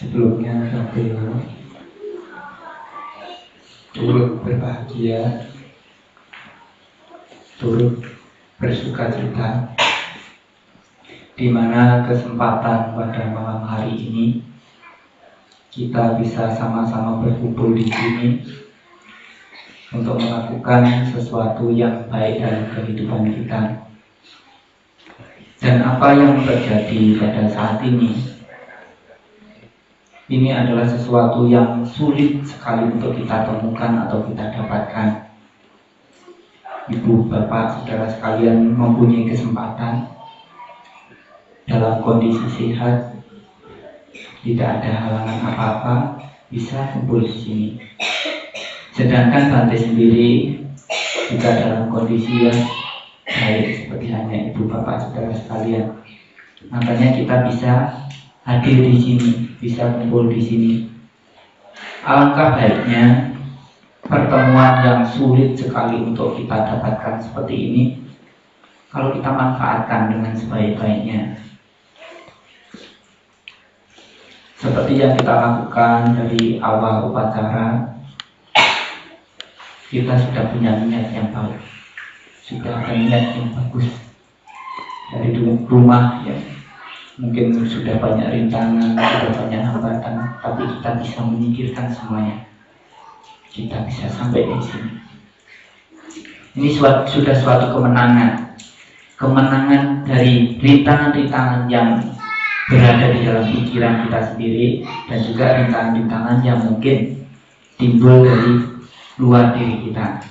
Sebelumnya saya turut berbahagia, turut bersuka cita di mana kesempatan pada malam hari ini kita bisa sama-sama berkumpul di sini untuk melakukan sesuatu yang baik dalam kehidupan kita. Dan apa yang terjadi pada saat ini adalah sesuatu yang sulit sekali untuk kita temukan atau kita dapatkan. Ibu, bapak, saudara sekalian mempunyai kesempatan dalam kondisi sehat, tidak ada halangan apa-apa, bisa kumpul di sini. Sedangkan Bante sendiri juga dalam kondisi yang baik seperti hanya ibu, bapak, saudara sekalian. Makanya kita bisa hadir di sini, bisa kumpul di sini. Alangkah baiknya pertemuan yang sulit sekali untuk kita dapatkan seperti ini, kalau kita manfaatkan dengan sebaik-baiknya. Seperti yang kita lakukan dari awal upacara, kita sudah punya niat yang baik, sudah ada niat yang bagus dari rumah ya. Mungkin sudah banyak rintangan, sudah banyak hambatan, tapi kita bisa menyingkirkan semuanya. Kita bisa sampai di sini. Ini sudah suatu kemenangan. Kemenangan dari rintangan-rintangan yang berada di dalam pikiran kita sendiri, dan juga rintangan-rintangan yang mungkin timbul dari luar diri kita.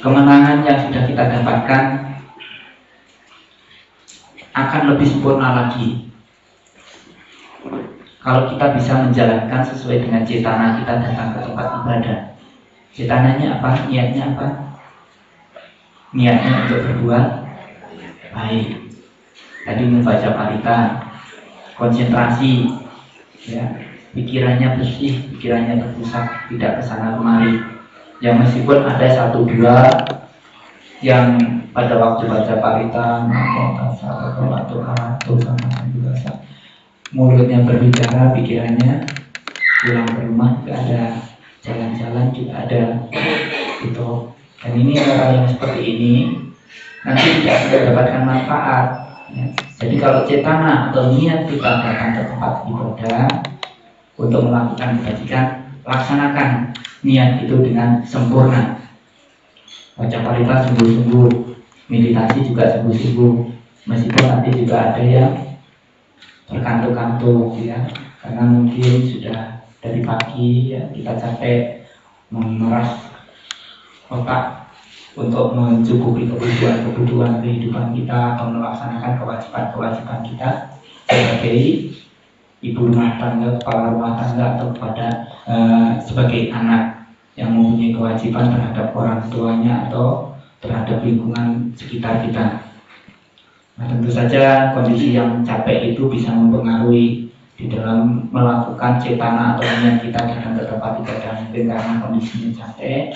Kemenangan yang sudah kita dapatkan akan lebih sempurna lagi kalau kita bisa menjalankan sesuai dengan cetana kita datang ke tempat ibadah. Cetananya apa? Niatnya apa? Niatnya untuk berbuat baik. Tadi membaca parita, konsentrasi, ya, pikirannya bersih, pikirannya terpusat, tidak kesana kemari. Ya meskipun ada satu dua yang pada waktu baca parita mulutnya berbicara, pikirannya pulang ke rumah juga ada, jalan-jalan juga ada gitu. Dan ini orang yang seperti ini nanti tidak mendapatkan manfaat ya. Jadi kalau cetana atau niat kita datang ke tempat ibadah untuk melakukan kebajikan, laksanakan niat itu dengan sempurna. Baca parita sungguh-sungguh, meditasi juga sungguh-sungguh, meskipun nanti juga ada yang terkantuk-kantuk ya, karena mungkin sudah dari pagi ya, kita capek memeras otak untuk mencukupi kebutuhan kehidupan kita atau melaksanakan kewajiban kita sebagai ibu rumah tangga, kepala rumah tangga, atau sebagai anak yang mempunyai kewajiban terhadap orang tuanya atau terhadap lingkungan sekitar kita. Nah, tentu saja kondisi yang capek itu bisa mempengaruhi di dalam melakukan cetana atau niat kita datang ke tempat ibadah. Mungkin karena kondisinya capek,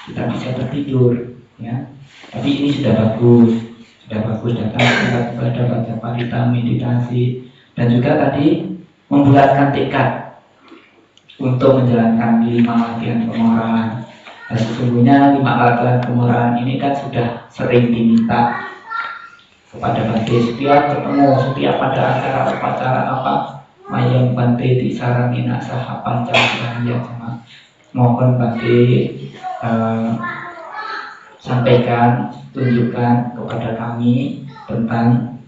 kita bisa tertidur, ya. Tapi ini sudah bagus datang ke tempat ibadah, baca parita, meditasi, dan juga tadi membulatkan tekad untuk menjalankan 5 latihan kemarahan. Dan sesungguhnya 5 latihan kemarahan ini kan sudah sering diminta kepada Bante setiap ketemu, setiap ada acara upacara apa, mayang Bante di sarangina saha pancasila sama. Mohon Bante sampaikan, tunjukkan kepada kami tentang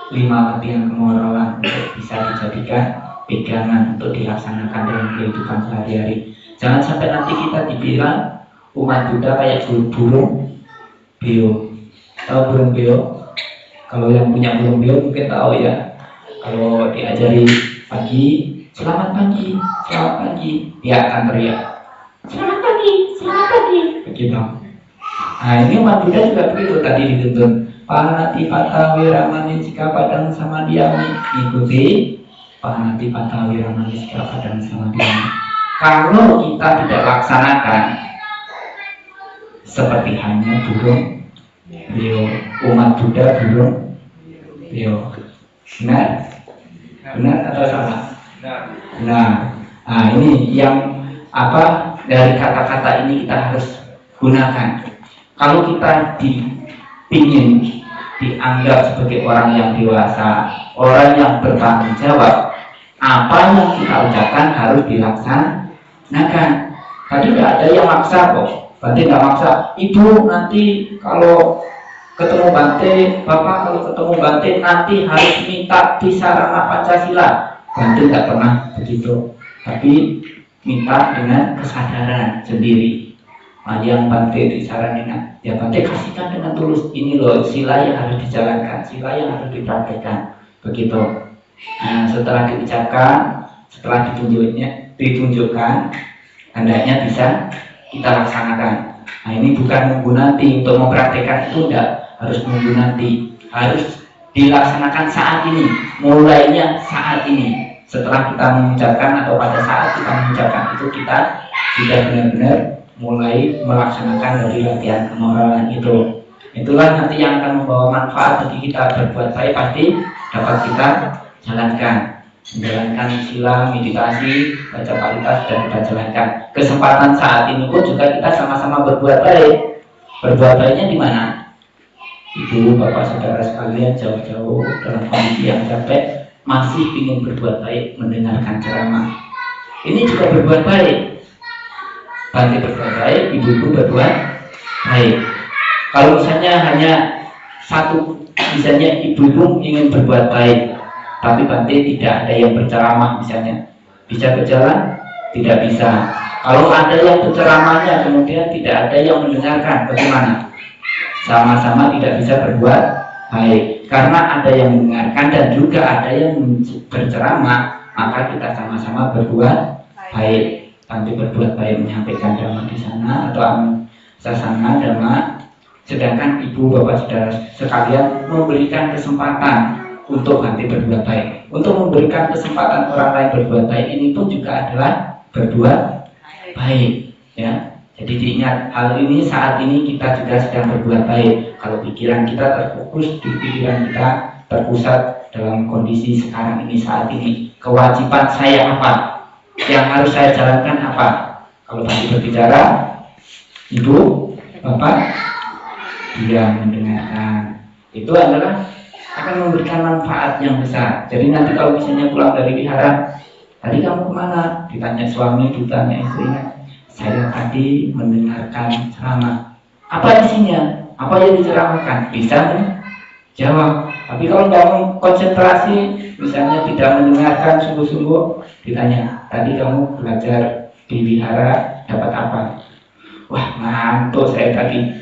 5 latihan kemoralan untuk bisa dijadikan pegangan untuk dilaksanakan dalam kehidupan sehari-hari. Jangan sampai nanti kita dibilang umat Buddha kayak burung beo. Tahu burung beo? Kalau yang punya burung beo mungkin tahu ya. Kalau diajari pagi, selamat pagi, selamat pagi, dia akan teriak, selamat pagi, selamat pagi, begitu. Nah ini umat Buddha juga begitu, tadi dituntun Panati Pata Wiramani jika padang sama diami, ikuti Panati Pata Wiramani jika padang sama diami. Kalau kita tidak laksanakan seperti hanya burung beo, umat Buddha burung beo. Benar? Benar atau salah? Nah, ini yang apa dari kata-kata ini kita harus gunakan. Kalau kita dipingin dianggap sebagai orang yang dewasa, orang yang bertanggung jawab, apa yang kita ucapkan harus dilaksanakan. Tadi nggak ada yang maksa kok. Berarti nggak maksa. Ibu nanti kalau ketemu Bante, Bapak kalau ketemu Bante nanti harus minta di sarana Pancasila. Bante nggak pernah begitu. Tapi minta dengan kesadaran sendiri. Yang Bante disaranin, ya Bante kasihkan dengan tulus. Ini loh sila yang harus dijalankan, sila yang harus dipraktekkan. Begitu. Nah, setelah diucapkan, setelah ditunjukkan, hendaknya bisa kita laksanakan. Nah, ini bukan nunggu nanti untuk mempraktekkan, itu enggak harus nunggu nanti, harus dilaksanakan saat ini, mulainya saat ini. Setelah kita mengucapkan atau pada saat kita mengucapkan itu kita sudah benar-benar mulai melaksanakan dari latihan kemoralan itu. Itulah nanti yang akan membawa manfaat bagi kita. Berbuat baik pasti dapat kita jalankan, menjalankan sila, meditasi, baca paritas, dan kita jalankan. Kesempatan saat ini pun juga kita sama-sama berbuat baik. Berbuat baiknya di mana? Ibu, bapak, saudara sekalian jauh-jauh dalam kondisi yang capek masih ingin berbuat baik, mendengarkan ceramah. Ini juga berbuat baik. Bante berbuat baik, ibu-ibu berbuat baik. Kalau misalnya hanya satu, misalnya ibu-ibu ingin berbuat baik, tapi Bante tidak ada yang berceramah misalnya, bisa berjalan? Tidak bisa. Kalau ada yang berceramahnya kemudian tidak ada yang mendengarkan, bagaimana? Sama-sama tidak bisa berbuat baik. Karena ada yang mendengarkan dan juga ada yang berceramah, maka kita sama-sama berbuat baik. Bante berbuat baik menyampaikan dhamma di sana atau sasana dhamma, sedangkan ibu bapak saudara sekalian memberikan kesempatan untuk Bante berbuat baik. Untuk memberikan kesempatan orang lain berbuat baik ini pun juga adalah berbuat baik, ya. Jadi diingat hal ini, saat ini kita juga sedang berbuat baik. Kalau pikiran kita terfokus di pikiran kita terpusat dalam kondisi sekarang ini, saat ini, kewajiban saya apa? Yang harus saya jalankan apa? Kalau Bante berbicara, ibu, bapak, dia mendengarkan. Itu adalah akan memberikan manfaat yang besar. Jadi nanti kalau misalnya pulang dari wihara, tadi kamu kemana? Ditanya suami, ditanya istrinya. Saya tadi mendengarkan ceramah. Apa isinya? Apa yang diceramahkan? Bisa jawab. Tapi kalau kamu konsentrasi, misalnya tidak mendengarkan sungguh-sungguh, ditanya, tadi kamu belajar di wihara dapat apa? Wah, ngantuk saya tadi,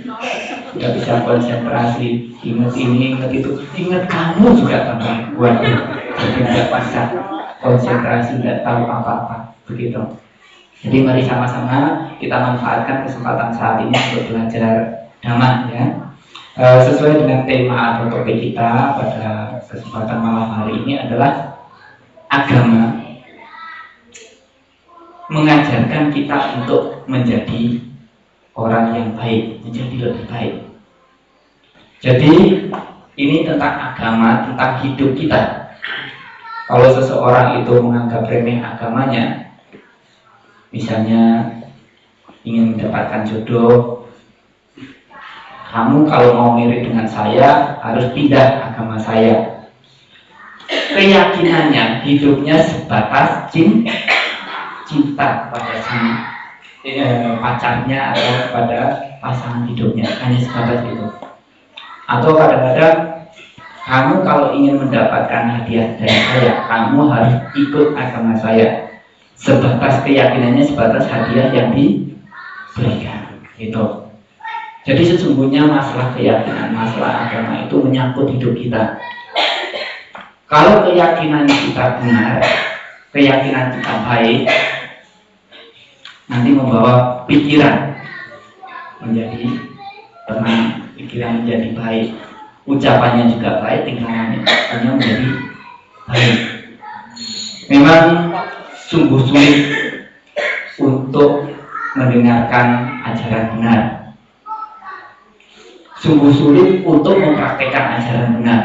tidak bisa konsentrasi, ingat ini, ingat itu, ingat kamu juga tambah buat jadi tidak bisa konsentrasi, tidak tahu apa-apa, begitu. Jadi mari sama-sama kita manfaatkan kesempatan saat ini untuk belajar dhamma, ya. Sesuai dengan tema atau topik kita pada kesempatan malam hari ini adalah agama mengajarkan kita untuk menjadi orang yang baik, menjadi lebih baik. Jadi ini tentang agama, tentang hidup kita. Kalau seseorang itu menganggap remeh agamanya, misalnya ingin mendapatkan jodoh, kamu kalau mau mirip dengan saya harus pindah agama saya. Keyakinannya hidupnya sebatas cinta pada si pacarnya atau pada pasangan hidupnya, hanya sebatas itu. Atau kadang-kadang kamu kalau ingin mendapatkan hadiah dari saya, kamu harus ikut agama saya. Sebatas keyakinannya, sebatas hadiah yang diberikan, gitu. Jadi sesungguhnya masalah keyakinan, masalah agama itu menyangkut hidup kita. Kalau keyakinan kita benar, keyakinan kita baik, nanti membawa pikiran menjadi tenang, pikiran menjadi baik, ucapannya juga baik, tingkahannya menjadi baik. Memang sungguh sulit untuk mendengarkan ajaran benar, sungguh sulit untuk mempraktekkan ajaran benar.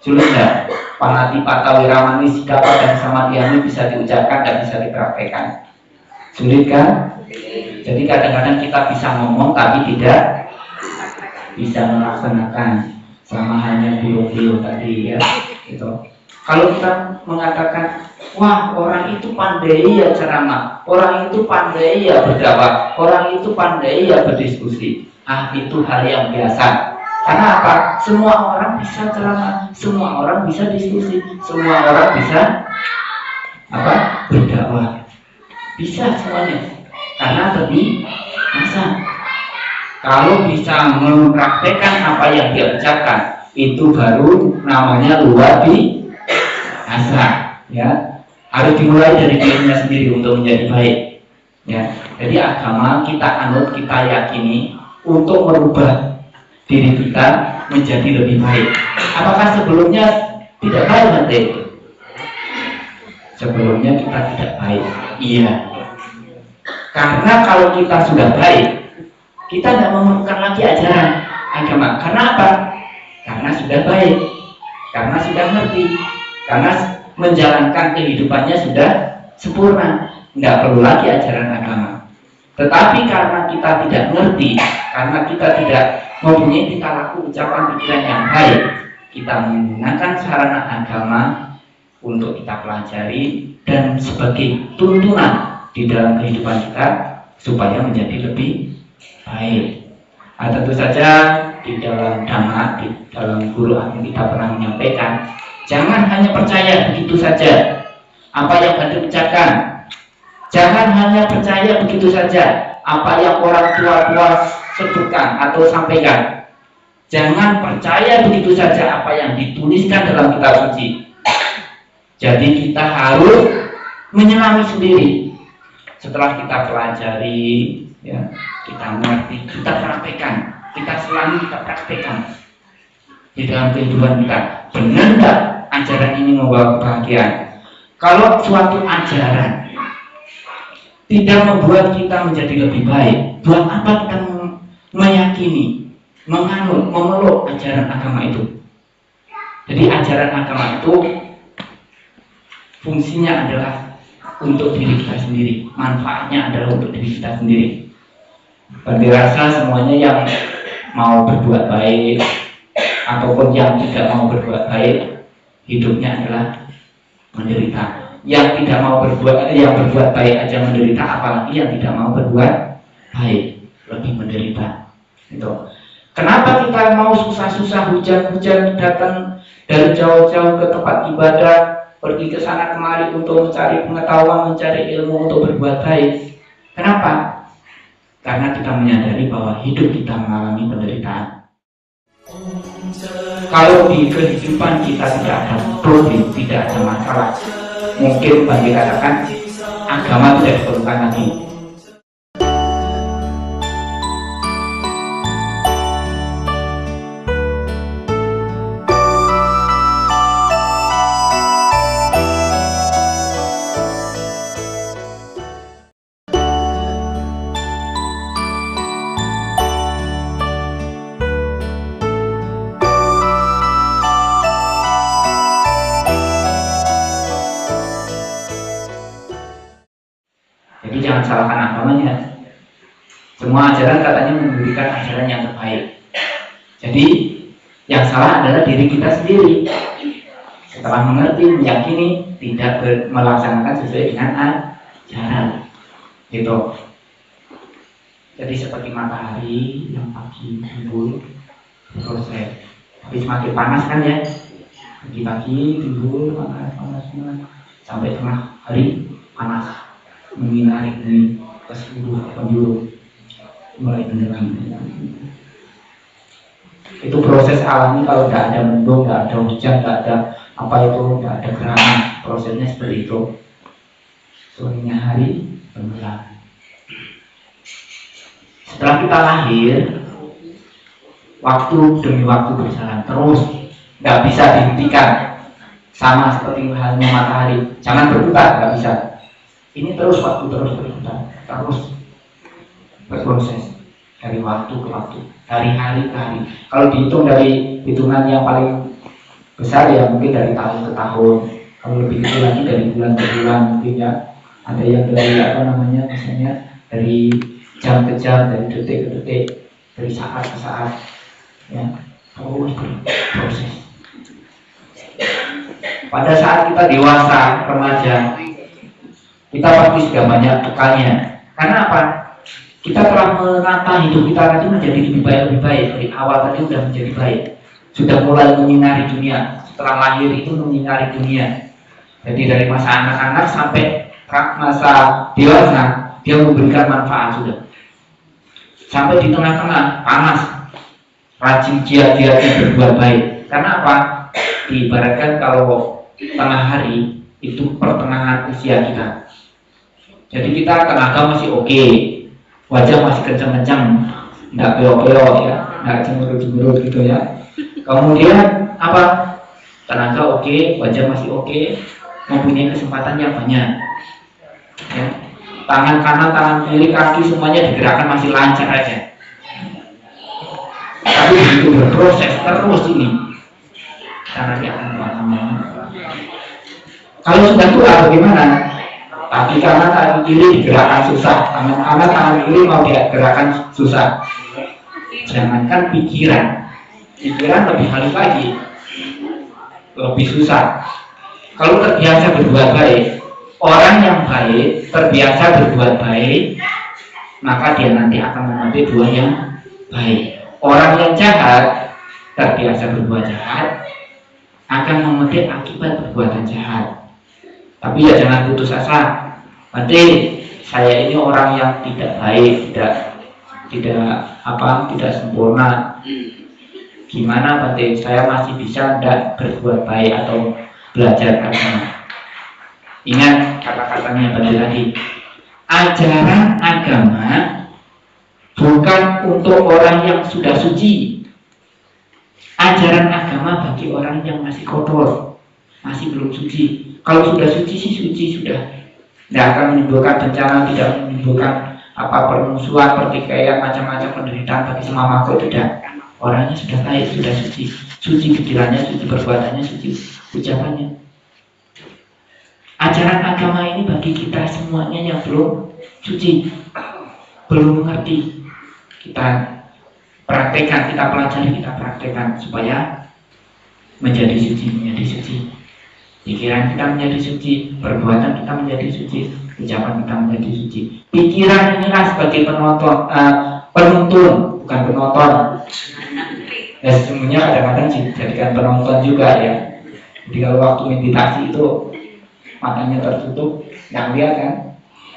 Sulit enggak? Panati Pata Wiramani Sikapa dan Samadhiyami bisa diucapkan dan bisa dipraktekkan. Sulit kan? Jadi kadang-kadang kita bisa ngomong tapi tidak bisa melaksanakan, sama hanya biro-biro tadi ya. Gitu. Kalau kita mengatakan, wah orang itu pandai ya ceramah, orang itu pandai ya berdakwah, orang itu pandai ya berdiskusi, itu hal yang biasa. Karena apa? Semua orang bisa ceramah, semua orang bisa diskusi, semua orang bisa berdakwah, bisa semuanya. Karena lebih masa kalau bisa mempraktekkan apa yang dia ucapkan, itu baru namanya luar biasa. Ya, harus dimulai dari dirinya sendiri untuk menjadi baik. Ya, jadi agama kita anut, kita yakini untuk merubah diri kita menjadi lebih baik. Apakah sebelumnya tidak baik nanti? Sebelumnya kita tidak baik. Iya. Karena kalau kita sudah baik, kita tidak memerlukan lagi ajaran agama. Karena apa? Karena sudah baik, karena sudah ngerti, karena menjalankan kehidupannya sudah sempurna, tidak perlu lagi ajaran agama. Tetapi karena kita tidak ngerti, karena kita tidak mempunyai tingkah laku ucapan pikiran yang baik, kita menggunakan sarana agama untuk kita pelajari dan sebagai tuntunan di dalam kehidupan kita supaya menjadi lebih baik. Tentu saja di dalam Dhamma, di dalam Guru Agung kita pernah menyampaikan, jangan hanya percaya begitu saja apa yang Anda ucapkan. Jangan hanya percaya begitu saja apa yang orang tua-tua sebutkan atau sampaikan. Jangan percaya begitu saja apa yang dituliskan dalam kitab suci. Jadi kita harus menyelami sendiri. Setelah kita pelajari, ya, kita mengerti, kita praktekkan, kita selami, kita praktekkan di dalam kehidupan kita. Benar nggak ajaran ini membawa kebahagiaan? Kalau suatu ajaran tidak membuat kita menjadi lebih baik, buat apa kita meyakini, menganut, memeluk ajaran agama itu? Jadi ajaran agama itu fungsinya adalah untuk diri kita sendiri, manfaatnya adalah untuk diri kita sendiri. Berdirasa semuanya yang mau berbuat baik ataupun yang tidak mau berbuat baik, hidupnya adalah menderita. Yang tidak mau berbuat baik aja menderita, apalagi yang tidak mau berbuat baik lebih menderita. Itu. Kenapa kita mau susah-susah hujan-hujan datang dari jauh-jauh ke tempat ibadah, pergi ke sana kemari untuk mencari pengetahuan, mencari ilmu untuk berbuat baik? Kenapa? Karena kita menyadari bahwa hidup kita mengalami penderitaan. Kalau di kehidupan kita tidak ada problem, tidak ada masalah, mungkin bagi katakan agama tidak diperlukan lagi. Jadi jangan salahkan agamanya. Semua ajaran katanya memberikan ajaran yang terbaik. Jadi yang salah adalah diri kita sendiri. Setelah mengerti, meyakini, tidak melaksanakan sesuai dengan ajaran. Gitu. Jadi seperti matahari yang pagi timbul, terus tapi semakin panas kan ya. Pagi-pagi timbul panas, sampai tengah hari panas. Menyinari bumi ke seluruh penjuru, mulai tenggelam. Itu proses alami. Kalau tidak ada mendung, tidak ada hujan, tidak ada tidak ada gerhana, prosesnya seperti itu. Sorenya hari tenggelam. Setelah kita lahir, waktu demi waktu berjalan terus, nggak bisa dihentikan. Sama seperti halnya matahari, jangan berputar, nggak bisa. Ini terus waktu terus berputar, terus berproses dari waktu ke waktu, dari hari ke hari. Kalau dihitung dari hitungan yang paling besar ya mungkin dari tahun ke tahun, kalau lebih kecil lagi dari bulan ke bulan mungkin ya. Ada yang dari apa namanya, misalnya dari jam ke jam, dari detik ke detik, dari saat ke saat, ya terus berproses. Pada saat kita dewasa, remaja, kita pasti sudah banyak bekalnya. Karena apa? Kita telah menata hidup kita tadi menjadi lebih baik dari awal tadi sudah menjadi baik. Sudah mulai menyinari dunia. Setelah lahir itu menyinari dunia. Jadi dari masa anak-anak sampai masa dewasa dia memberikan manfaat sudah. Sampai di tengah-tengah panas, rajin giat-giatnya berbuat baik. Karena apa? Diibaratkan kalau tengah hari itu pertengahan usia kita. Jadi kita tenaga masih oke, wajah masih kencang-kencang, nggak peyok-peyok ya, nggak cemberut-cemberut gitu ya. Kemudian apa? Tenaga oke, wajah masih oke, mempunyai kesempatan yang banyak. Ya. Tangan kanan, tangan kiri, kaki semuanya digerakkan masih lancar aja. Tapi begitu berproses terus ini, karena dia akan lama-lama. Kalau sudah tua bagaimana? Kaki kanan, kaki kiri digerakkan susah, tangan kanan, tangan kiri mau digerakkan susah. Jangankan pikiran lebih halus lagi, lebih susah. Kalau terbiasa berbuat baik, orang yang baik terbiasa berbuat baik, maka dia nanti akan mengambil buah yang baik. Orang yang jahat terbiasa berbuat jahat akan memetik akibat perbuatan jahat. Tapi ya jangan putus asa. Nanti saya ini orang yang tidak baik, tidak sempurna. Gimana Bante? Saya masih bisa tidak berbuat baik atau belajar agama? Ingat kata-katanya Bante tadi. Ajaran agama bukan untuk orang yang sudah suci. Ajaran agama bagi orang yang masih kotor, masih belum suci. Kalau sudah suci sih suci sudah. Tidak akan menimbulkan bencana, tidak menimbulkan permusuhan, pertikaian, macam-macam penderitaan bagi semua makhluk, tidak. Orangnya sudah baik, sudah suci. Suci pikirannya, suci perbuatannya, suci ucapannya. Ajaran agama ini bagi kita semuanya yang belum suci, belum mengerti, kita praktekkan, kita pelajari, kita praktekkan supaya menjadi suci. Pikiran kita menjadi suci, perbuatan kita menjadi suci, ucapan kita menjadi suci. Pikiran inilah sebagai penuntun, bukan penonton. Ya sesungguhnya kadang-kadang dijadikan penonton juga ya. Jadi kalau waktu meditasi itu matanya tertutup, nggak lihat kan?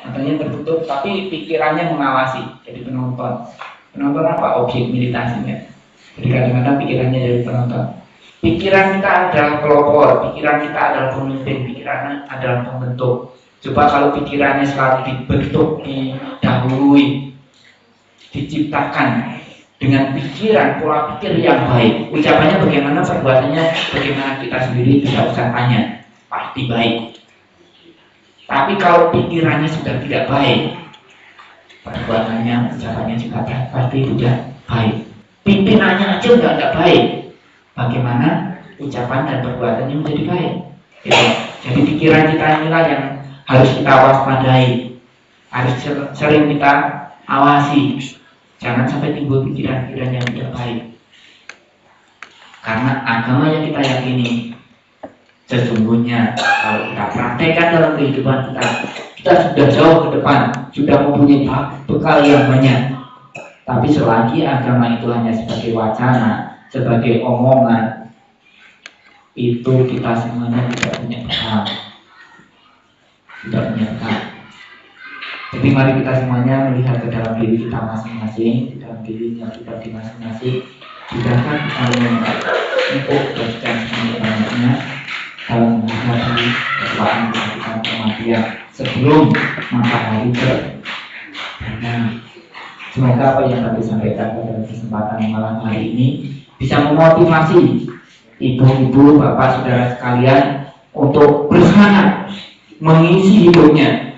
Matanya tertutup, tapi pikirannya mengawasi, jadi penonton. Penonton apa? Objek meditasinya. Jadi kadang-kadang pikirannya jadi penonton. Pikiran kita adalah pelopor, pikiran kita adalah pemimpin, pikiran adalah pembentuk. Coba kalau pikirannya selalu dibentuk, didahului, diciptakan dengan pikiran, pola pikir yang baik. Ucapannya bagaimana, perbuatannya bagaimana, kita sendiri tidak usah tanya, pasti baik. Tapi kalau pikirannya sudah tidak baik, perbuatannya, ucapannya juga pasti tidak baik. Pimpinannya aja nggak baik, bagaimana ucapan dan perbuatannya menjadi baik. Gitu. Jadi pikiran kita inilah yang harus kita waspadai, harus sering kita awasi. Jangan sampai timbul pikiran-pikiran yang tidak baik. Karena agama yang kita yakini, sesungguhnya kalau kita praktekkan dalam kehidupan kita sudah jauh ke depan, sudah mempunyai bekal yang banyak. Tapi selagi agama itu hanya sebagai wacana, sebagai omongan, itu kita semuanya tidak punya bekal, tidak punya bekal. Jadi mari kita semuanya melihat ke dalam diri kita masing-masing, di dalam dirinya pribadi masing-masing. Sudahkah kita untuk berikan semuanya dalam menghadapi ketuaan kehidupan kematian sebelum matahari terbenam? Semoga apa yang kami sampaikan pada kesempatan malam hari ini bisa memotivasi ibu-ibu, bapak, saudara sekalian untuk bersemangat mengisi hidupnya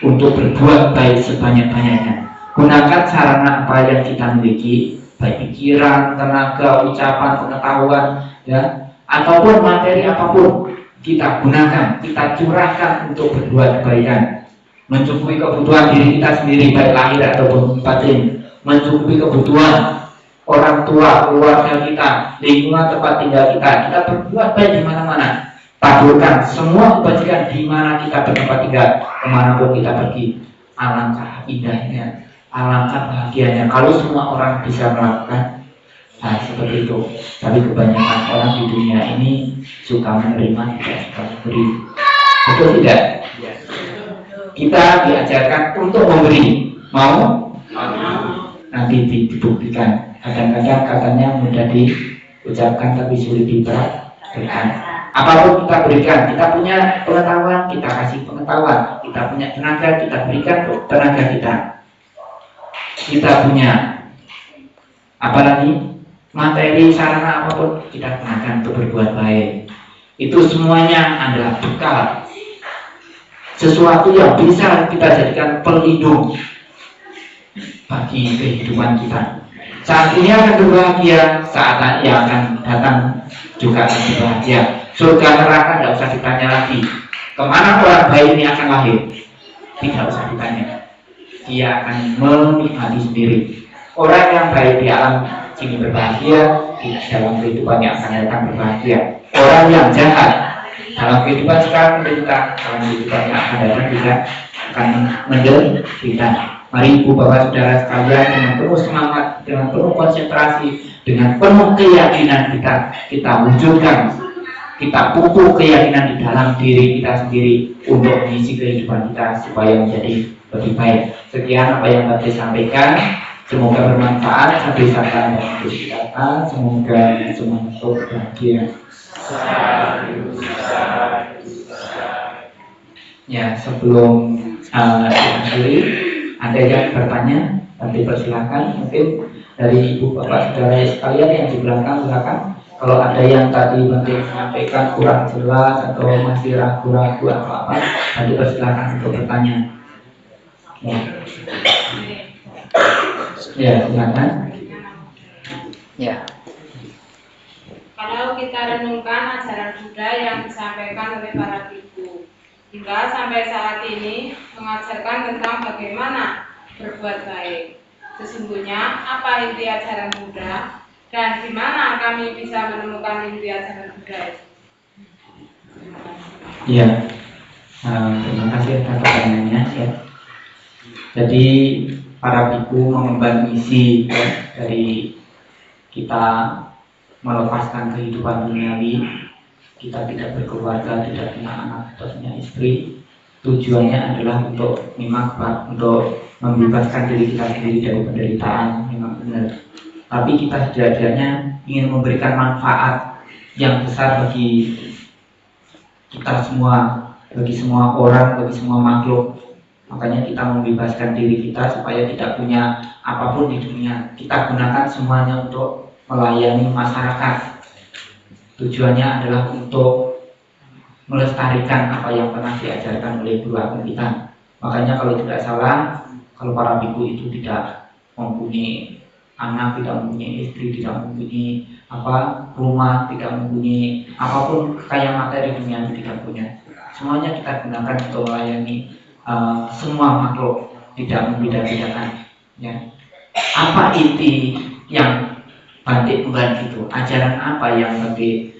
untuk berbuat baik sebanyak-banyaknya. Gunakan sarana apa yang kita miliki, baik pikiran, tenaga, ucapan, pengetahuan, ya, ataupun materi apapun kita gunakan, kita curahkan untuk berbuat kebaikan, mencukupi kebutuhan diri kita sendiri baik lahir ataupun batin, mencukupi kebutuhan orang tua, keluarga kita, lingkungan tempat tinggal kita berbuat baik di mana-mana. Taburkan semua kebajikan di mana kita bertempat tinggal, kemanapun kita pergi. Alangkah indahnya, alangkah bahagianya kalau semua orang bisa melakukan hal seperti itu. Tapi kebanyakan orang di dunia ini suka menerima, tidak suka memberi. Betul tidak? Kita diajarkan untuk memberi. Mau? Nanti dibuktikan. Kadang-kadang katanya mudah diucapkan tapi sulit dipraktikkan. Apapun kita berikan, kita punya pengetahuan, kita kasih pengetahuan, kita punya tenaga, kita berikan tenaga kita. Kita punya apa lagi? Materi, sarana apapun kita gunakan untuk berbuat baik. Itu semuanya adalah bekal, sesuatu yang bisa kita jadikan pelindung bagi kehidupan kita. Saat ini akan berbahagia, saat yang akan datang juga akan berbahagia. Surga neraka tidak usah ditanya lagi. Kemana orang baik ini akan lahir? Tidak usah ditanya. Dia akan menikmati sendiri. Orang yang baik di alam sini berbahagia, di dalam kehidupan yang akan datang berbahagia. Orang yang jahat dalam kehidupan sekarang menderita, dalam kehidupan yang akan datang juga akan menderita. Mari ibu bapak saudara sekalian, dengan penuh semangat, dengan penuh konsentrasi, dengan penuh keyakinan kita wujudkan, kita pupuk keyakinan di dalam diri kita sendiri untuk mengisi kehidupan kita supaya menjadi lebih baik. Sekian apa yang tadi sampaikan. Semoga bermanfaat. Sampai saat kita, semoga semua berbahagia. Ya, sebelum diakhiri, ada yang bertanya, nanti persilakan. Mungkin dari ibu bapak saudara sekalian yang di belakang, silakan. Kalau ada yang tadi mungkin menyampaikan kurang jelas atau masih ragu-ragu atau apa, nanti persilakan untuk bertanya. Ya, silakan. Ya. Kalau kita renungkan ajaran Buddha yang disampaikan oleh para biku, hingga sampai saat ini mengajarkan tentang bagaimana berbuat baik. Sesungguhnya apa inti ajaran Buddha dan di mana kami bisa menemukan inti ajaran Buddha itu? Iya, terima kasih atas pertanyaannya. Ya. Jadi para biku mengemban misi dari kita melepaskan kehidupan duniawi, kita tidak berkeluarga, tidak punya anak, tidak punya istri. Tujuannya adalah untuk untuk membebaskan diri kita sendiri dari penderitaan, memang benar. Tapi kita setidaknya ingin memberikan manfaat yang besar bagi kita semua, bagi semua orang, bagi semua makhluk. Makanya kita membebaskan diri kita supaya tidak punya apapun di dunia. Kita gunakan semuanya untuk melayani masyarakat. Tujuannya adalah untuk melestarikan apa yang pernah diajarkan oleh guru agung kita. Makanya kalau tidak salah, kalau para biku itu tidak mempunyai anak, tidak mempunyai istri, tidak mempunyai rumah, tidak mempunyai apapun kekayaan materi dunia itu tidak punya. Semuanya kita gunakan untuk melayani semua makhluk, tidak membeda-bedakan. Ya. Apa inti yang Batik Kembar itu? Ajaran apa yang Batik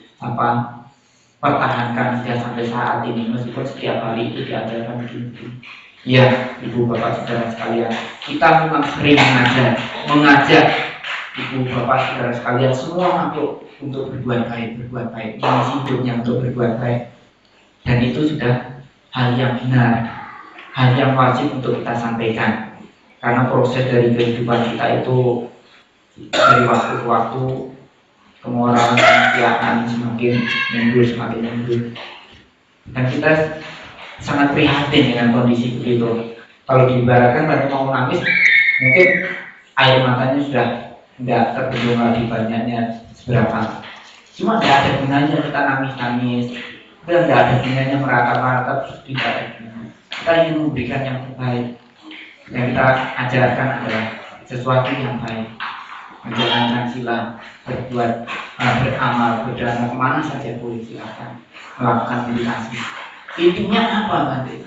pertahankan hingga sampai saat ini, meskipun setiap hari itu diajarkan begitu? Ya, ibu bapak saudara sekalian, kita memang sering mengajak ibu bapak saudara sekalian semua makhluk untuk berbuat baik, mengisi hidupnya untuk berbuat baik. Dan itu sudah hal yang benar, hal yang wajib untuk kita sampaikan. Karena proses dari kehidupan kita itu dari waktu ke waktu, kemoralan, kematian semakin mundur. Dan kita sangat prihatin dengan kondisi begitu. Kalau diibaratkan berarti mau nangis, mungkin air matanya sudah tidak terbendung lagi banyaknya seberapa. Cuma tidak ada gunanya kita nangis, tidak ada gunanya meratap-ratap, tidak ada gunanya. Kita ingin memberikan yang terbaik. Yang kita ajarkan adalah sesuatu yang baik. menjalankan sila, berbuat, beramal, berdana kemana saja boleh, silakan melakukan meditasi. Intinya apa nanti?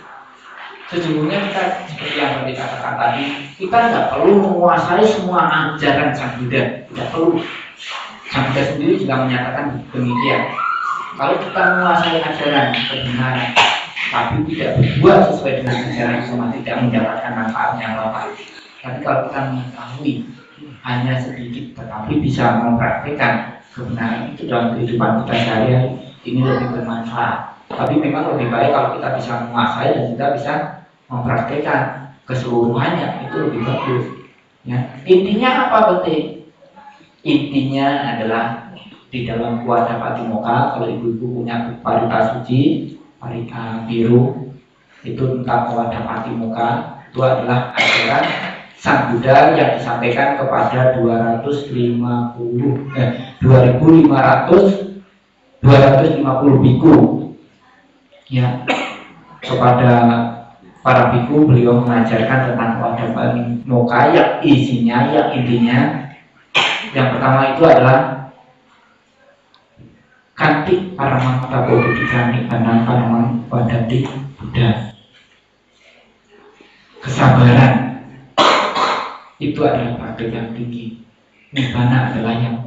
Sesungguhnya kita seperti yang tadi katakan tadi, kita nggak perlu menguasai semua ajaran Sang Buddha, tidak perlu. Sang Buddha sendiri juga menyatakan demikian. Kalau kita menguasai ajaran kebenaran, tapi tidak berbuat sesuai dengan ajaran sama, tidak mendapatkan manfaatnya apa-apa. Tapi kalau kita mengetahui hanya sedikit, tetapi bisa mempraktikkan kebenaran itu dalam kehidupan kita sehari-hari, ini lebih bermanfaat. Tapi memang lebih baik kalau kita bisa menguasai dan juga bisa mempraktikkan keseluruhannya, itu lebih bagus. Ya. Intinya apa penting? Intinya adalah di dalam Kuada Patimokkha, kalau ibu-ibu punya parita suci, parita biru, itu tentang Kuada Patimokkha, itu adalah ajaran Sang Buddha yang disampaikan kepada 250 biku. Ya, kepada para biku beliau mengajarkan tentang Kuada Patimokkha yang isinya, yang intinya, yang pertama itu adalah Kanti Paramanta Bodhidharma Nibbana Paramang Wadati Buddha. Kesabaran itu adalah praktik yang tinggi. Nibbana adalah yang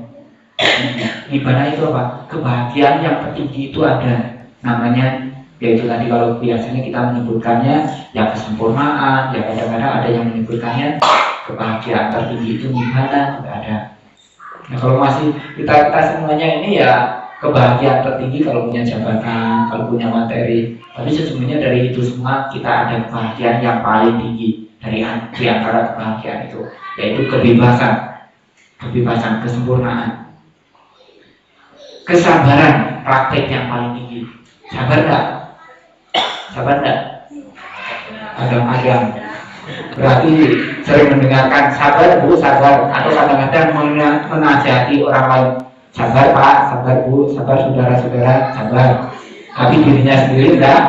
tinggi. Nibbana itu apa? Kebahagiaan yang tertinggi itu ada namanya, yaitu tadi kalau biasanya kita menyebutkannya yang kesempurnaan, ya kadang-kadang ada yang menyebutkannya kebahagiaan tertinggi itu Nibbana, juga ada. Nah, kalau masih kita semuanya ini ya kebahagiaan tertinggi kalau punya jabatan, kalau punya materi. Tapi sesungguhnya dari itu semua kita ada kebahagiaan yang paling tinggi dari di antara kebahagiaan itu, yaitu kebebasan, kesempurnaan. Kesabaran, praktek yang paling tinggi. Sabar enggak? Sabar enggak? Kadang-kadang berarti sering mendengarkan sabar bu, sabar, atau kadang-kadang menasihati orang lain, sabar pak, sabar bu, sabar saudara-saudara, sabar, tapi dirinya sendiri enggak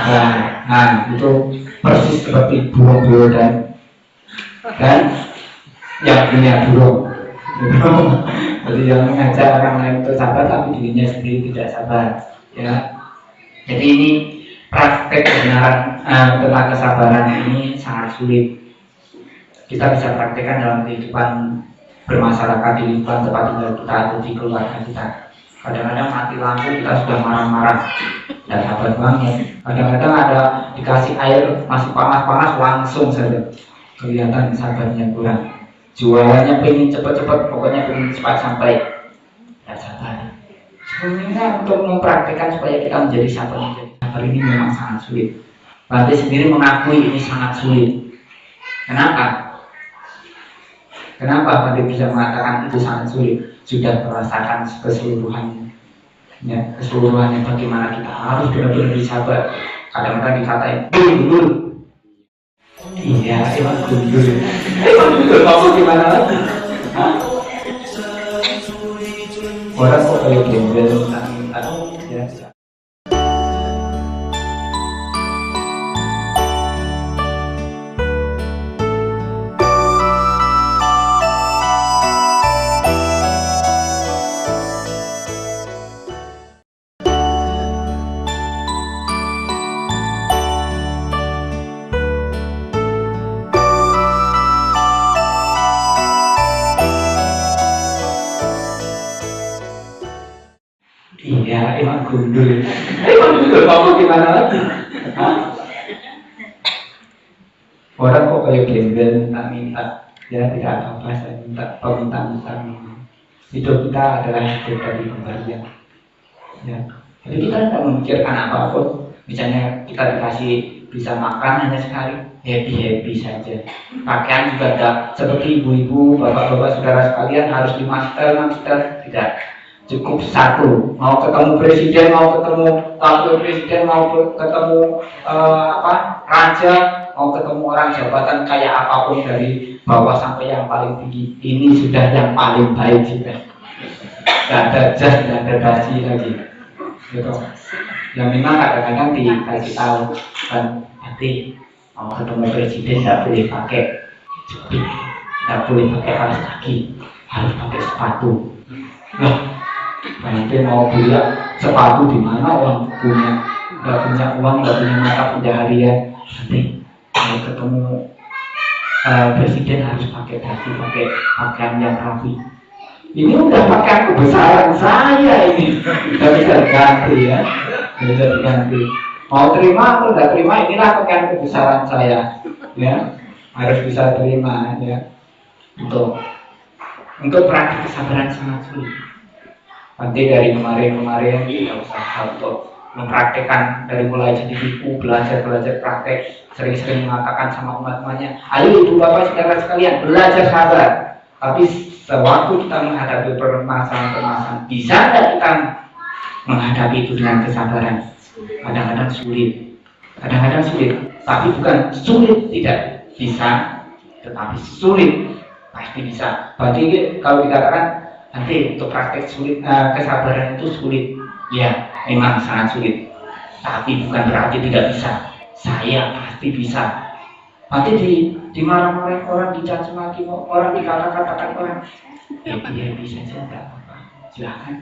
sabar. Nah itu persis seperti burung dan yang punya burung. Jadi yang mengajak orang lain untuk sabar tapi dirinya sendiri tidak sabar, ya. Jadi ini praktek kebenaran tentang kesabaran ini sangat sulit. Kita bisa praktekkan dalam kehidupan bermasyarakat di lingkungan tempat tinggal kita atau di keluarga kita. Kadang-kadang mati lampu kita sudah marah-marah dan sabar banget. Kadang-kadang ada dikasih air masih panas-panas langsung saja kelihatan sabarnya kurang. Jualannya pengen cepat-cepat, pokoknya pengen cepat sampai, tidak sabar. Sebenarnya untuk mempraktekkan supaya kita menjadi sabar ini memang sangat sulit. Bante sendiri mengakui ini sangat sulit. Kenapa? Kenapa Bante bisa mengatakan itu sangat sulit? Sudah merasakan keseluruhannya, ya, keseluruhannya bagaimana kita harus benar-benar sabar. Kadang-kadang dikatain gundul. Iya, emang gundul. Kamu gimana lagi? Hah? Orang kok kayak gembel minta ya. Iya, emang gundul. Kamu gimana lagi? Hah? Orang kok kayak gembel minta, ya tidak apa-apa, saya minta permintaan. Hidup kita adalah hidup dari pemberian. Ya. Jadi kita tidak memikirkan apapun. Misalnya kita dikasih bisa makan hanya sekali, happy saja. Pakaian juga tidak seperti ibu-ibu, bapak-bapak, saudara sekalian harus 5 setel, tidak. Cukup satu, mau ketemu presiden, mau ketemu wakil presiden, mau ketemu raja, mau ketemu orang jabatan kayak apapun dari bawah sampai yang paling tinggi, ini sudah yang paling baik juga. Tidak ada jas, tidak ada dasi lagi, gitu. Yang memang kadang-kadang dikasih tahu kan, nanti mau ketemu presiden tidak boleh pakai jepit, Tidak boleh pakai alas kaki, harus pakai sepatu. Nah, nanti mau beli sepatu di mana orang punya, nggak punya uang, nggak punya mata pencaharian. Nanti kalau ketemu presiden harus pakai dasi, pakai pakaian yang rapi. Ini udah pakaian kebesaran saya ini, nggak bisa diganti ya, nggak bisa diganti. Mau terima atau nggak terima, inilah pakaian kebesaran saya, ya harus bisa terima ya. Untuk praktik kesabaran sangat sulit. Nanti dari kemarin kita usaha untuk mempraktekkan dari mulai jadi ibu, belajar praktek, sering-sering mengatakan sama umat-umatnya, ayo ibu bapak saudara sekalian belajar sabar. Tapi sewaktu kita menghadapi permasalahan, bisa nggak kita menghadapi itu dengan kesabaran? Kadang-kadang sulit, tapi bukan sulit tidak bisa, tetapi sulit pasti bisa. Berarti kalau dikatakan nanti untuk praktek sulit, kesabaran itu sulit, ya memang sangat sulit, tapi bukan berarti tidak bisa. Saya pasti bisa. Nanti dimarah-marahin orang, dicaci maki orang, dikata-katakan orang, dia bisa saja, nggak apa-apa. Silahkan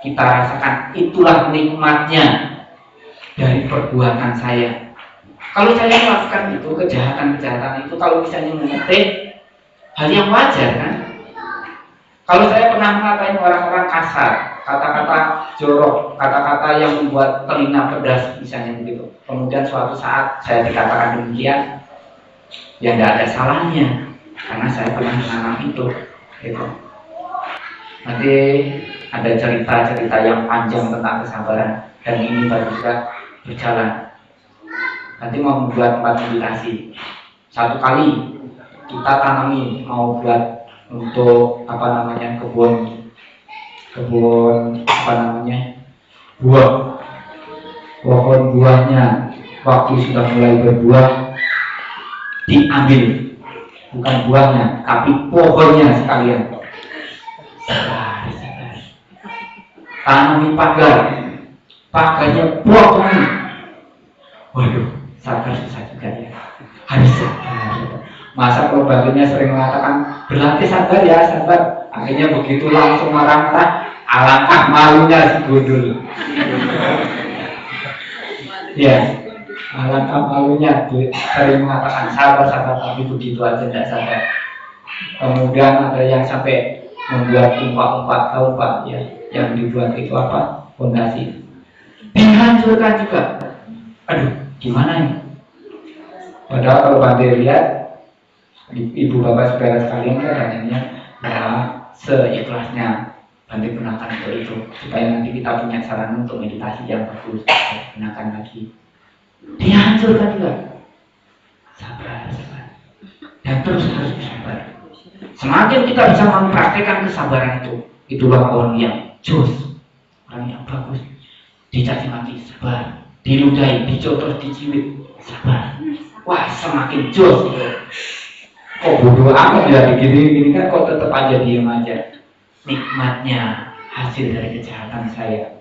kita rasakan, itulah nikmatnya dari perbuatan saya. Kalau saya melakukan itu kejahatan itu, kalau misalnya mengetik, hal yang wajar kan? Kalau saya pernah mengatain orang-orang kasar, kata-kata jorok, kata-kata yang membuat telinga pedas misalnya begitu. Kemudian suatu saat saya dikatakan demikian, ya tidak ada salahnya, karena saya pernah mengalami itu. Gitu. Nanti ada cerita-cerita yang panjang tentang kesabaran, dan ini baru juga berjalan. Nanti mau membuat tempat meditasi. Satu kali kita tanami, mau buat untuk kebun buah, pohon buahnya waktu sudah mulai berbuah diambil, bukan buahnya tapi pohonnya sekalian. Tanami pagarnya potong. Waduh, sabar susah juga ya, harus sabar. Masa kalau baginya sering mengatakan berlatih sabar ya, sabar. Akhirnya begitu langsung marah-marah, alangkah malunya si gundul. Ya, alangkah malunya sering mengatakan sabar, tapi begitu aja tidak sabar. Kemudian ada yang sampai membuat umpak ya, yang dibuat itu fondasi. Dihancurkan juga. Aduh, gimana ini? Padahal kalau Bante lihat, ibu bapak saudara sekalian kan adanya ya seikhlasnya Bante gunakan untuk itu, supaya nanti kita punya sarana untuk meditasi yang bagus. Gunakan lagi. Dihancurkan juga. Sabar. Dan terus harus sabar. Semakin kita bisa mempraktekkan kesabaran itu, itulah orang yang jos, orang yang bagus. Dicaci maki, sabar. Diludahi, dicotos, diciwit, sabar. Wah, semakin jos. Kok bodoh amat ya begini kan, kok tetap aja diam aja. Nikmatnya hasil dari kejahatan saya.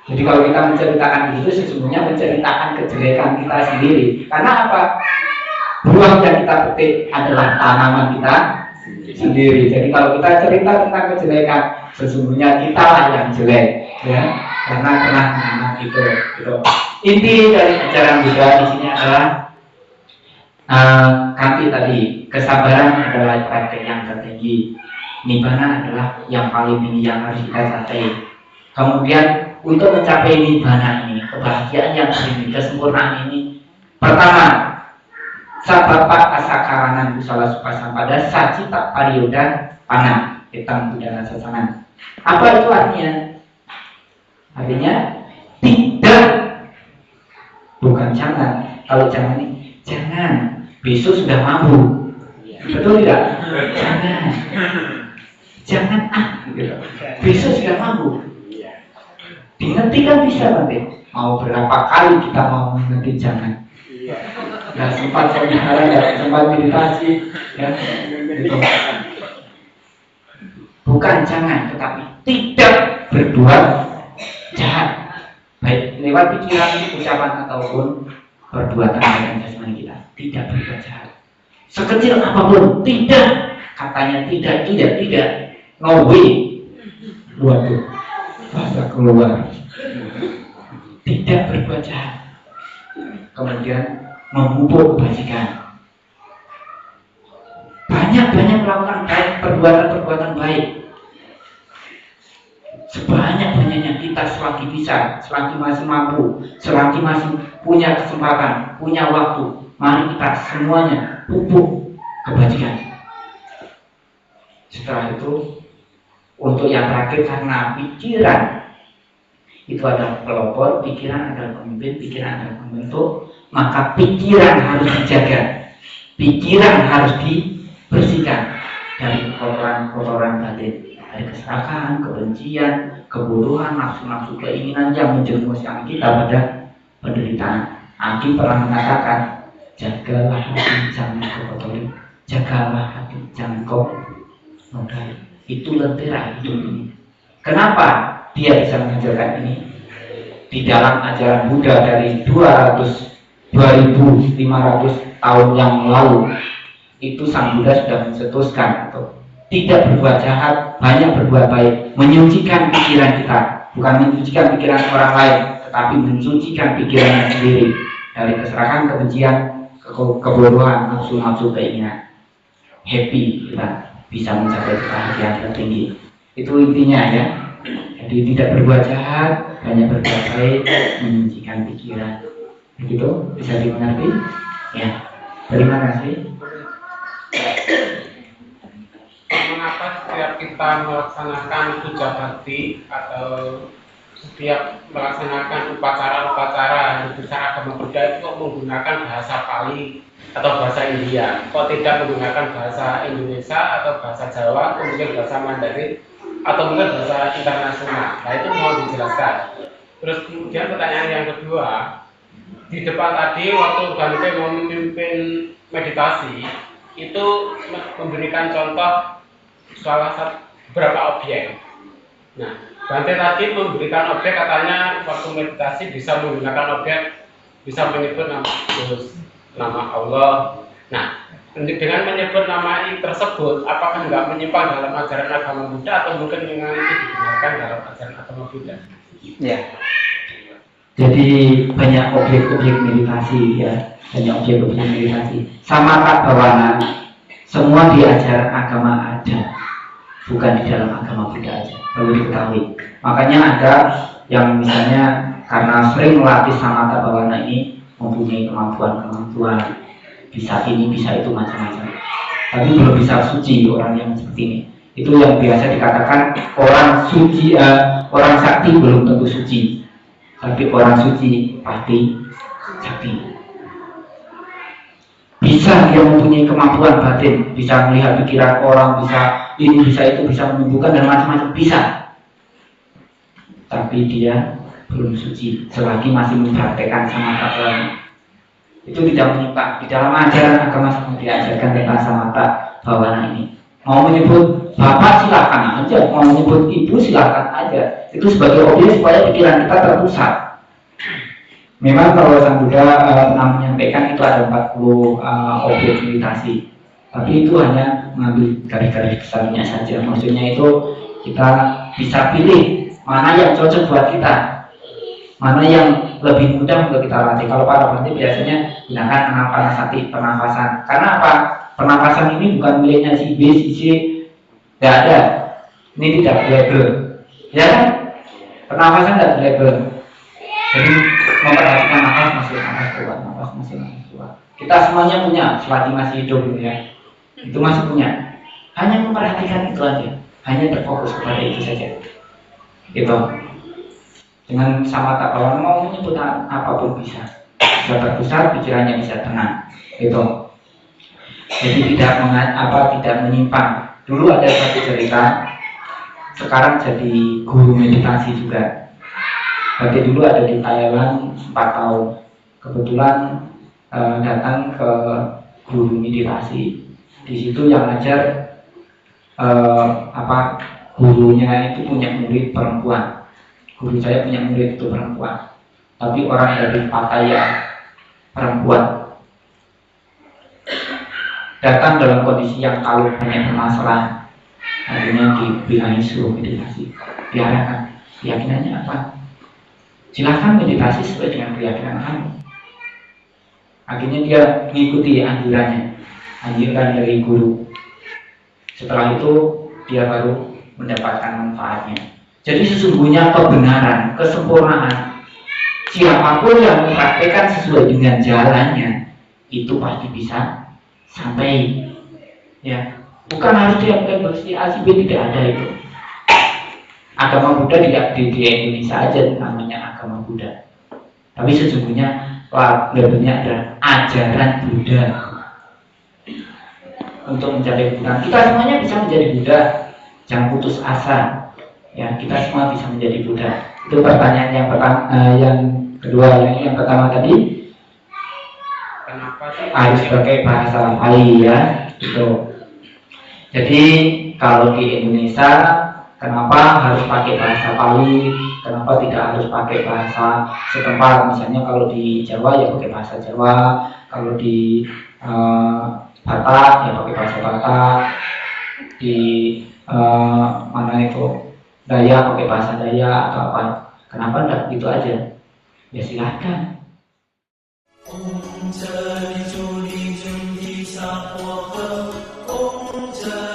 Jadi kalau kita menceritakan itu, sesungguhnya menceritakan kejelekan kita sendiri. Karena apa? Buah yang kita petik adalah tanaman kita sendiri. Jadi kalau kita cerita tentang kejelekan, sesungguhnya kita lah yang jelek, ya. Karena menanam itu. Inti dari ajaran Buddha di sini adalah kanti tadi, kesabaran adalah praktek yang tertinggi, nibbana adalah yang paling tinggi yang harus kita capai. Kemudian untuk mencapai nibbana ini, kebahagiaan yang tinggi, kesempurnaan ini, pertama, sabapa asakaranan kusala supasampada sacita pariyoda panah hitam budana sasangan. Apa itu artinya? Artinya tidak, bukan jangan. Kalau jangan ini, jangan. Besok sudah mampu, betul tidak? Jangan gitu. Besok sudah mampu. Dimengerti kan bisa nanti. Mau berapa kali kita mau mengerti jangan? Nggak sempat saudara, nggak sempat meditasi, ya. Gitu. Bukan jangan, tetapi tidak berbuat jahat, baik lewat pikiran, ucapan ataupun perbuatan yang jasmani kita. Tidak berbuat jahat sekecil apapun, tidak. katanya tidak, no way. Waduh, bahasa keluar. Tidak berbuat jahat. Kemudian memupuk kebajikan. Banyak-banyak melakukan baik, perbuatan-perbuatan baik. Sebanyak-banyaknya kita selagi bisa, selagi masih mampu, selagi masih punya kesempatan, punya waktu, mari kita semuanya pupuk kebajikan. Setelah itu, untuk yang terakhir, karena pikiran itu adalah pelopor, pikiran adalah pemimpin, pikiran adalah pembentuk, maka pikiran harus dijaga, pikiran harus dibersihkan dari kotoran-kotoran batin, dari keserakahan, kebencian, kebodohan, nafsu-nafsu keinginan yang menjerumuskan kita pada penderitaan. Aki pernah mengatakan, jagalah hati, jangan kau kotori, jagalah hati, jangan kau nodai. Itu lentera hidup ini. Kenapa dia bisa mengajarkan ini? Di dalam ajaran Buddha dari 2500 tahun yang lalu, itu Sang Buddha sudah mencetuskan untuk tidak berbuat jahat, banyak berbuat baik, menyucikan pikiran kita, bukan menyucikan pikiran orang lain, tetapi mensucikan pikiran sendiri dari keserakahan, kebencian, kebodohan, nafsu-nafsu keinginan. Happy kita bisa mencapai kebahagiaan tertinggi. Itu intinya ya. Jadi tidak berbuat jahat, banyak berbuat baik, menyucikan pikiran. Begitu bisa dimengerti? Ya. Terima kasih. Mengapa setiap kita melaksanakan puja bakti atau setiap melaksanakan upacara-upacara di besar agama Buddha itu kok menggunakan bahasa Pali atau bahasa India? Kok tidak menggunakan bahasa Indonesia atau bahasa Jawa, kemudian bahasa Mandarin atau mungkin bahasa internasional? Nah itu mau dijelaskan. Terus kemudian pertanyaan yang kedua, di depan tadi waktu Bante mau memimpin meditasi itu memberikan contoh salah satu beberapa objek. Nah, Bante tadi memberikan objek, katanya waktu meditasi bisa menggunakan objek, bisa menyebut nama Yesus, nama Allah. Nah, dengan menyebut nama tersebut, apakah enggak menyimpang dalam ajaran agama Buddha atau mungkin memang itu dibenarkan dalam ajaran agama Buddha? Ya. Jadi banyak objek-objek meditasi ya, banyak objek-objek meditasi. Samatha bhavana semua di ajaran agama ada, bukan di dalam agama Buddha aja. Perlu diketahui. Makanya ada yang misalnya karena sering melatih samatha bhavana ini mempunyai kemampuan, bisa ini, bisa itu, macam-macam. Tapi belum bisa suci orang yang seperti ini. Itu yang biasa dikatakan orang suci, orang sakti belum tentu suci. Tapi orang suci pasti sakti. Bisa dia mempunyai kemampuan batin, bisa melihat pikiran orang, bisa ini, bisa itu, bisa menyembuhkan dan macam-macam, bisa. Tapi dia belum suci selagi masih mempraktekkan samatha bhavana. Itu tidak menyimpang. Di dalam ajaran agama semua diajarkan tentang samatha bhavana ini. Mau menyebut bapak silakan aja, mau menyebut ibu silakan aja. Itu sebagai objek supaya pikiran kita terpusat. Memang kalau Sang Buddha pernah menyampaikan itu ada 40 objek meditasi. Tapi itu hanya mengambil garis-garis besarnya saja. Maksudnya itu kita bisa pilih mana yang cocok buat kita, mana yang lebih mudah untuk kita latih. Kalau para bhante biasanya gunakan anapanasati, pernafasan. Karena apa? Pernafasan ini bukan miliknya si B, si C, tidak ada. Ini tidak label, ya kan? Pernafasan tidak label. Jadi memperhatikan nafas masuk, nafas keluar, nafas masuk, nafas keluar. Kita semuanya punya, selagi masih hidup ya. Itu masih punya. Hanya memperhatikan itu aja, hanya terfokus kepada itu saja. Gitu. Dengan samatha bhavana mau menyebut apapun bisa terpusat, pikirannya bisa tenang. Gitu. Jadi tidak menyimpang. Dulu ada satu cerita, sekarang jadi guru meditasi juga. Bagi dulu ada di Thailand 4 tahun. Kebetulan datang ke guru meditasi. Di situ yang ngajar gurunya itu punya murid perempuan. Guru saya punya murid itu perempuan. Tapi orang dari Pattaya, perempuan. datang dalam kondisi yang kalau banyak permasalahan, akhirnya dibilangin suruh meditasi, diarahkan. Keyakinannya apa? Silahkan meditasi sesuai dengan keyakinan kamu. Akhirnya dia mengikuti anjuran dari guru. Setelah itu dia baru mendapatkan manfaatnya. Jadi sesungguhnya kebenaran, kesempurnaan, siapapun yang mempraktekkan sesuai dengan jalannya, itu pasti bisa sampai. Ya, bukan harus tiap bersih ACB, tidak ada itu. Agama Buddha tidak di Indonesia aja namanya agama Buddha, tapi sesungguhnya labelnya adalah ajaran Buddha. Untuk mencapai kebenaran, kita semuanya bisa menjadi Buddha. Jangan putus asa. Ya, kita semua bisa menjadi Buddha. Itu pertanyaan yang pertama. Yang kedua, yang pertama tadi, Kenapa sih harus pakai bahasa Pali ya, gitu. Jadi kalau di Indonesia, kenapa harus pakai bahasa Pali? Kenapa tidak harus pakai bahasa setempat? Misalnya kalau di Jawa ya pakai bahasa Jawa, kalau di Batak ya pakai bahasa Batak, di mana itu Dayak pakai bahasa Dayak atau apa? Kenapa enggak gitu aja? Ya silahkan. Om Jai Juni Juni Sapwa Om Jai